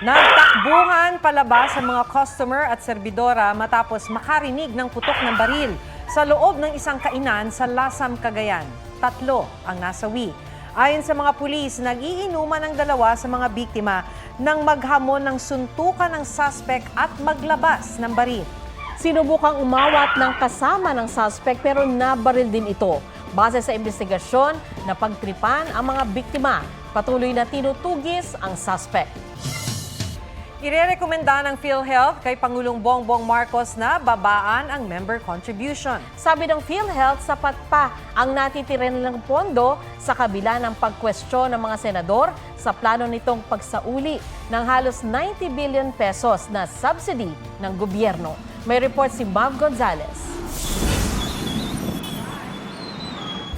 Nagtakbuhan palabas sa mga customer at serbidora matapos makarinig ng putok ng baril sa loob ng isang kainan sa Lasam, Cagayan. 3 ang nasawi. Ayon sa mga pulis, nag-iinuman ang dalawa sa mga biktima nang maghamon ng suntukan ng suspect at maglabas ng baril. Sinubukang umawat ng kasama ng suspect pero nabaril din ito. Base sa investigasyon, napagtripan ang mga biktima. Patuloy na tinutugis ang suspect. Irerekomenda ng PhilHealth kay Pangulong Bongbong Marcos na babaan ang member contribution. Sabi ng PhilHealth, sapat pa ang natitira nilang pondo sa kabila ng pagkwestiyon ng mga senador sa plano nitong pagsauli ng halos 90 billion pesos na subsidy ng gobyerno. May report si Mav Gonzalez.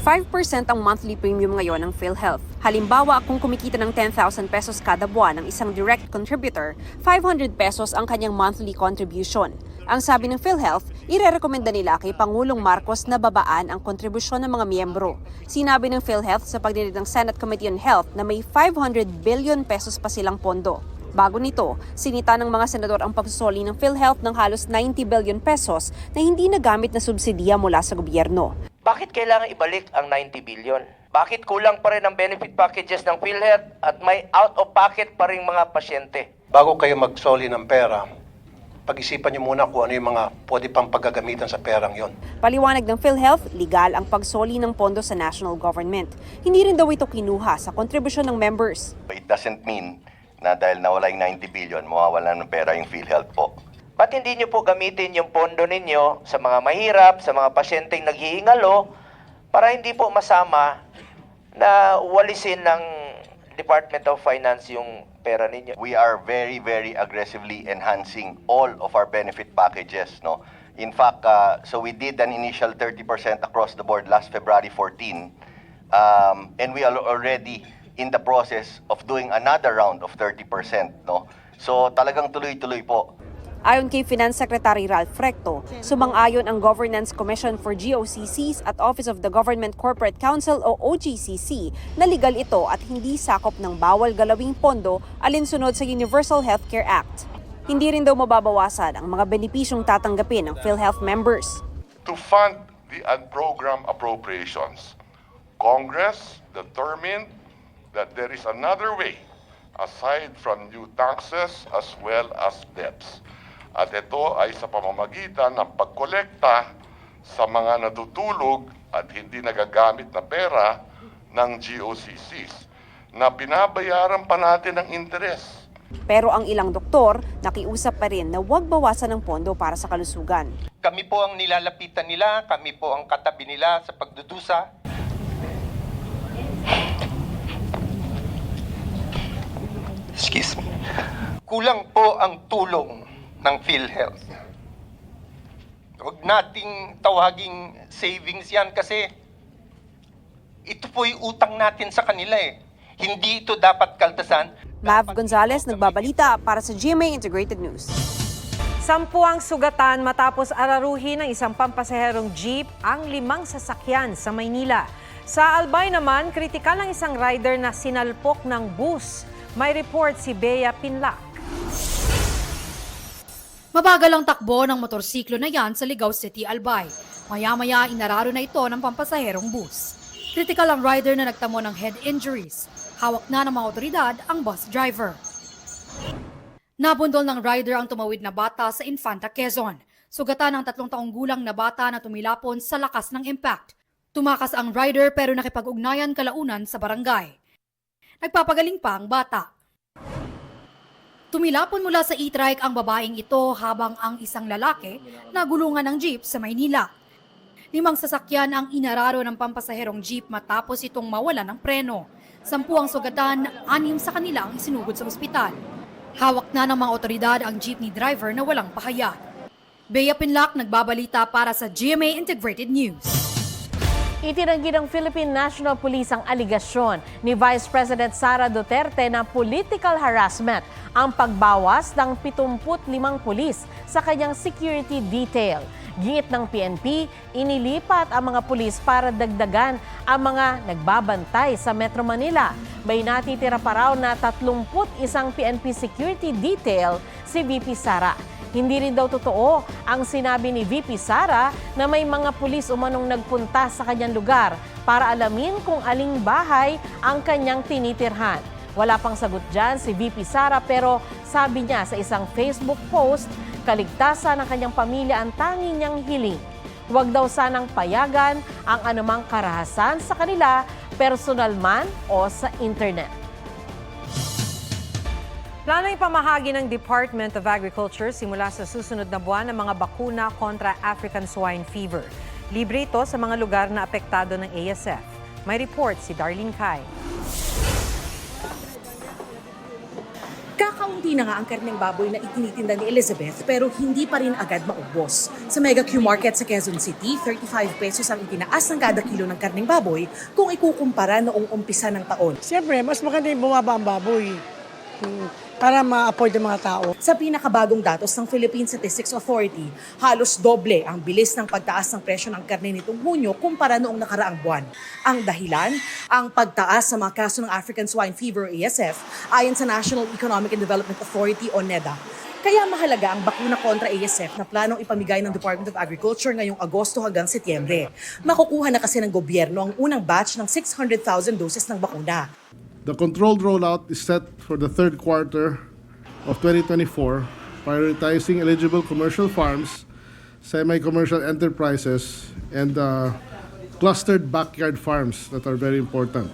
5% ang monthly premium ngayon ng PhilHealth. Halimbawa, kung kumikita ng 10,000 pesos kada buwan ng isang direct contributor, 500 pesos ang kanyang monthly contribution. Ang sabi ng PhilHealth, irerekomenda nila kay Pangulong Marcos na babaan ang kontribusyon ng mga miyembro. Sinabi ng PhilHealth sa pagdinig ng Senate Committee on Health na may 500 billion pesos pa silang pondo. Bago nito, sinita ng mga senador ang pagsusoli ng PhilHealth ng halos 90 billion pesos na hindi nagamit na subsidiya mula sa gobyerno. Bakit kailangan ibalik ang 90 billion? Bakit kulang pa rin ang benefit packages ng PhilHealth at may out-of-pocket pa rin mga pasyente? Bago kayo magsoli ng pera, pag-isipan niyo muna kung ano yung mga pwede pang paggagamitan sa perang yon. Paliwanag ng PhilHealth, legal ang pagsoli ng pondo sa national government. Hindi rin daw ito kinuha sa kontribusyon ng members. It doesn't mean na dahil nawala yung 90 billion, mawawala ng pera yung PhilHealth po. Ba't hindi nyo po gamitin yung pondo ninyo sa mga mahirap, sa mga pasyenteng naghihingalo, para hindi po masama na walisin ng Department of Finance yung pera ninyo? We are very, very aggressively enhancing all of our benefit packages. No? In fact, so we did an initial 30% across the board last February 14, and we are already in the process of doing another round of 30%. No? So talagang tuloy-tuloy po. Ayon kay Finance Secretary Ralph Recto, sumang-ayon ang Governance Commission for GOCCs at Office of the Government Corporate Council o OGCC na legal ito at hindi sakop ng bawal galawing pondo alinsunod sa Universal Healthcare Act. Hindi rin daw mababawasan ang mga benepisyong tatanggapin ng PhilHealth members. To fund the program appropriations, Congress determined that there is another way aside from new taxes as well as debts. At ito ay sa pamamagitan ng pagkolekta sa mga natutulog at hindi nagagamit na pera ng GOCCs na binabayaran pa natin ng interes. Pero ang ilang doktor nakiusap pa rin na huwag bawasan ng pondo para sa kalusugan. Kami po ang nilalapitan nila, kami po ang katabi nila sa pagdudusa. Excuse me. Kulang po ang tulong ng PhilHealth. Huwag nating tawaging savings yan kasi ito po yung utang natin sa kanila eh. Hindi ito dapat kaltasan. Mav Gonzalez, nagbabalita para sa GMA Integrated News. 10 ang sugatan matapos araruhin ng isang pampasaherong jeep ang 5 sasakyan sa Maynila. Sa Albay naman, kritikal ang isang rider na sinalpok ng bus. May report si Bea Pinlac. Mabagal ang takbo ng motorsiklo na yan sa Ligao City, Albay. Maya-maya inararo na ito ng pampasaherong bus. Kritikal ang rider na nagtamo ng head injuries. Hawak na ng mga otoridad ang bus driver. Nabundol ng rider ang tumawid na bata sa Infanta, Quezon. Sugatan ng 3 taong gulang na bata na tumilapon sa lakas ng impact. Tumakas ang rider pero nakipag-ugnayan kalaunan sa barangay. Nagpapagaling pa ang bata. Tumilapon mula sa e-trike ang babaeng ito habang ang isang lalaki nagulungan ng jeep sa Maynila. 5 sasakyan ang inararo ng pampasaherong jeep matapos itong mawala ng preno. 10 ang sugatan, 6 sa kanila ang isinugod sa ospital. Hawak na ng mga otoridad ang jeepney driver na walang pahayag. Bea Pinlac, nagbabalita para sa GMA Integrated News. Itinanggi ng Philippine National Police ang aligasyon ni Vice President Sara Duterte na political harassment ang pagbawas ng 75 pulis sa kanyang security detail. Giit ng PNP, inilipat ang mga pulis para dagdagan ang mga nagbabantay sa Metro Manila. May natitira pa raw na 31 PNP security detail si VP Sara. Hindi rin daw totoo ang sinabi ni VP Sara na may mga pulis umanong nagpunta sa kanyang lugar para alamin kung aling bahay ang kanyang tinitirhan. Wala pang sagot dyan si VP Sara pero sabi niya sa isang Facebook post, kaligtasan ng kanyang pamilya ang tanging niyang hiling. Huwag daw sanang payagan ang anumang karahasan sa kanila, personal man o sa internet. Plano ipamahagi ng Department of Agriculture simula sa susunod na buwan ng mga bakuna kontra African swine fever. Libre ito sa mga lugar na apektado ng ASF. May report si Darlene Kai. Kakaunti na nga ang karneng baboy na itinitinda ni Elizabeth pero hindi pa rin agad maubos. Sa Mega Q Market sa Quezon City, 35 pesos ang itinaas ng kada kilo ng karneng baboy kung ikukumpara noong umpisa ng taon. Siyempre, mas maganda yung bumaba ang baboy para ma-afford ng mga tao. Sa pinakabagong datos ng Philippine Statistics Authority, halos doble ang bilis ng pagtaas ng presyo ng karne nitong Hunyo kumpara noong nakaraang buwan. Ang dahilan, ang pagtaas sa mga kaso ng African Swine Fever o ASF ayon sa National Economic and Development Authority o NEDA. Kaya mahalaga ang bakuna kontra ASF na planong ipamigay ng Department of Agriculture ngayong Agosto hanggang Setyembre. Makukuha na kasi ng gobyerno ang unang batch ng 600,000 doses ng bakuna. The controlled rollout is set for the third quarter of 2024, prioritizing eligible commercial farms, semi-commercial enterprises, and clustered backyard farms that are very important.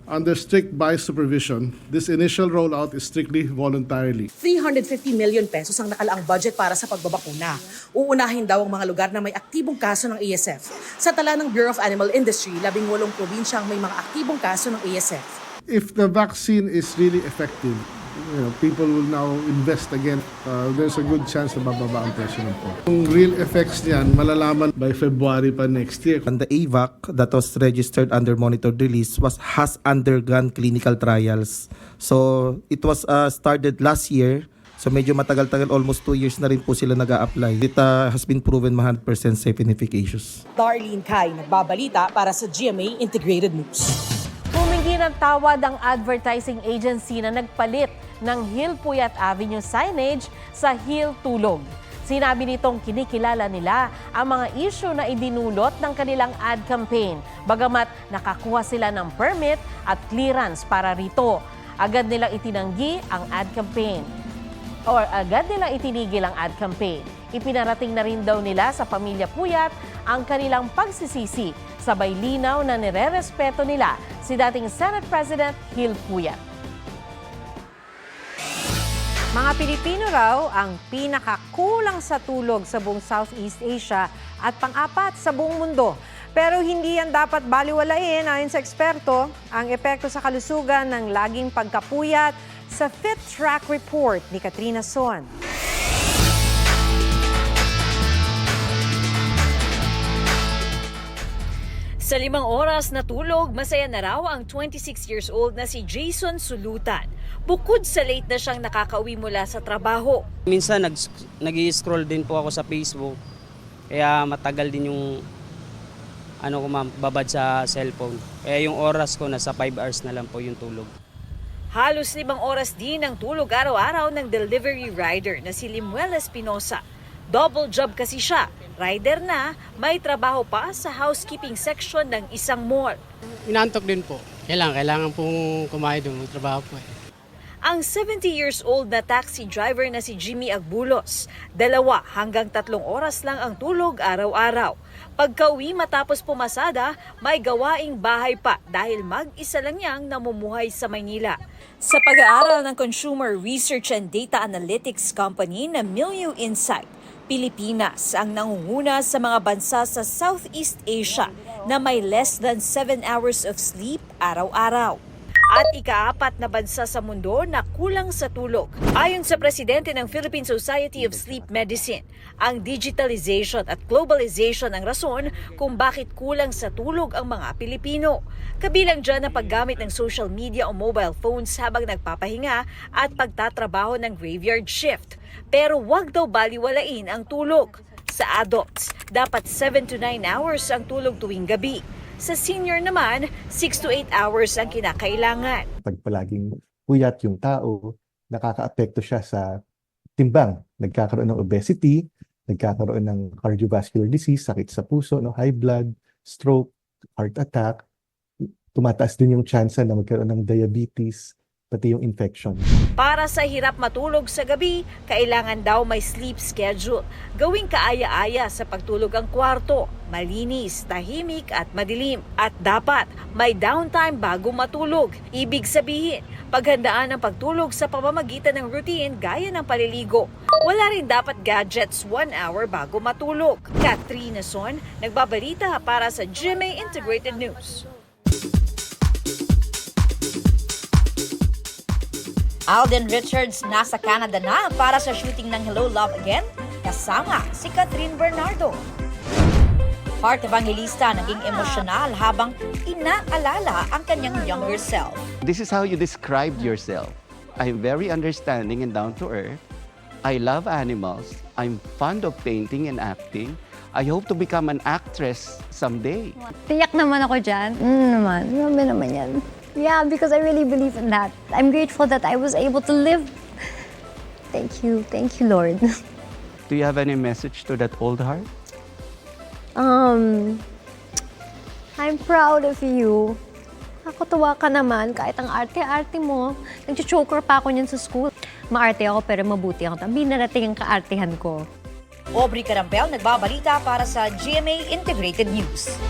Under strict BICE supervision, this initial rollout is strictly voluntarily. 350 million pesos ang nakalaang budget para sa pagbabakuna. Uunahin daw ang mga lugar na may aktibong kaso ng ASF. Sa tala ng Bureau of Animal Industry, 18 probinsya ang may mga aktibong kaso ng ASF. If the vaccine is really effective, people will now invest again. There's a good chance na bababa ang presyo ng pork. Yung real effects niyan, malalaman by February pa next year. And the AVAC that was registered under monitored release has undergone clinical trials. So it was started last year. So medyo matagal-tagal, almost 2 years na rin po sila nag-a-apply. It has been proven 100% safe and efficacious. Darlene Kai, nagbabalita para sa GMA Integrated News. Humingi ng tawad ang advertising agency na nagpalit ng Hill Puyat Avenue signage sa Hill Tulog. Sinabi nitong kinikilala nila ang mga issue na idinulot ng kanilang ad campaign, bagamat nakakuha sila ng permit at clearance para rito. Agad nilang itinanggi ang ad campaign or agad nilang itinigil ang ad campaign. Ipinarating na rin daw nila sa pamilya Puyat ang kanilang pagsisisi, sabay linaw na nire-respeto nila si dating Senate President Hill Puyat. Mga Pilipino raw ang pinakakulang sa tulog sa buong Southeast Asia at pang-apat sa buong mundo. Pero hindi yan dapat baliwalain ayon sa eksperto ang epekto sa kalusugan ng laging pagkapuyat sa Fit Track Report ni Katrina Son. Sa 5 oras na tulog, masaya na raw ang 26 years old na si Jason Sulutan. Bukod sa late na siyang nakakauwi mula sa trabaho. Minsan nag-i-scroll din po ako sa Facebook. Kaya matagal din yung babad sa cellphone. Kaya yung oras ko nasa 5 hours na lang po yung tulog. Halos 5 oras din ang tulog araw-araw ng delivery rider na si Limuel Espinosa. Double job kasi siya. Rider na, may trabaho pa sa housekeeping section ng isang mall. Inantok din po. Kailangan pong kumain doon, magtrabaho po. Ang 70 years old na taxi driver na si Jimmy Agbulos, 2 hanggang 3 oras lang ang tulog araw-araw. Pagka-uwi matapos pumasada, may gawaing bahay pa dahil mag-isa lang niyang namumuhay sa Maynila. Sa pag-aaral ng Consumer Research and Data Analytics Company na Milieu Insight, Pilipinas ang nangunguna sa mga bansa sa Southeast Asia na may less than 7 hours of sleep araw-araw. At ika-4 na bansa sa mundo na kulang sa tulog. Ayon sa presidente ng Philippine Society of Sleep Medicine, ang digitalization at globalization ang rason kung bakit kulang sa tulog ang mga Pilipino. Kabilang dyan ang paggamit ng social media o mobile phones habang nagpapahinga at pagtatrabaho ng graveyard shift. Pero wag daw baliwalain ang tulog. Sa adults, dapat 7 to 9 hours ang tulog tuwing gabi. Sa senior naman, 6 to 8 hours ang kinakailangan. Pag palaging puyat yung tao, nakakaapekto siya sa timbang. Nagkakaroon ng obesity, nagkakaroon ng cardiovascular disease, sakit sa puso, high blood, stroke, heart attack. Tumataas din yung chance na magkaroon ng diabetes, pati yung infection. Para sa hirap matulog sa gabi, kailangan daw may sleep schedule. Gawing kaaya-aya sa pagtulog ang kwarto, malinis, tahimik at madilim. At dapat may downtime bago matulog. Ibig sabihin, paghandaan ang pagtulog sa pamamagitan ng routine gaya ng paliligo. Wala rin dapat gadgets 1 hour bago matulog. Katrina Son, nagbabalita para sa GMA Integrated News. Alden Richards nasa Canada na para sa shooting ng Hello Love Again, kasama si Catherine Bernardo. Heart Evangelista naging emosyonal habang inaalala ang kanyang younger self. This is how you described yourself. I'm very understanding and down to earth. I love animals. I'm fond of painting and acting. I hope to become an actress someday. Tiyak naman ako dyan. Grabe naman yan. Yeah, because I really believe in that. I'm grateful that I was able to live. Thank you, Lord. Do you have any message to that old heart? I'm proud of you. Nakakatuwa ka naman kahit ang arte-arte mo. Nag-choker pa ako niyan sa school. Maarte ako pero mabuti ako. Tabi narating ang kaartehan ko. Aubrey Carampel nagbabalita para sa GMA Integrated News.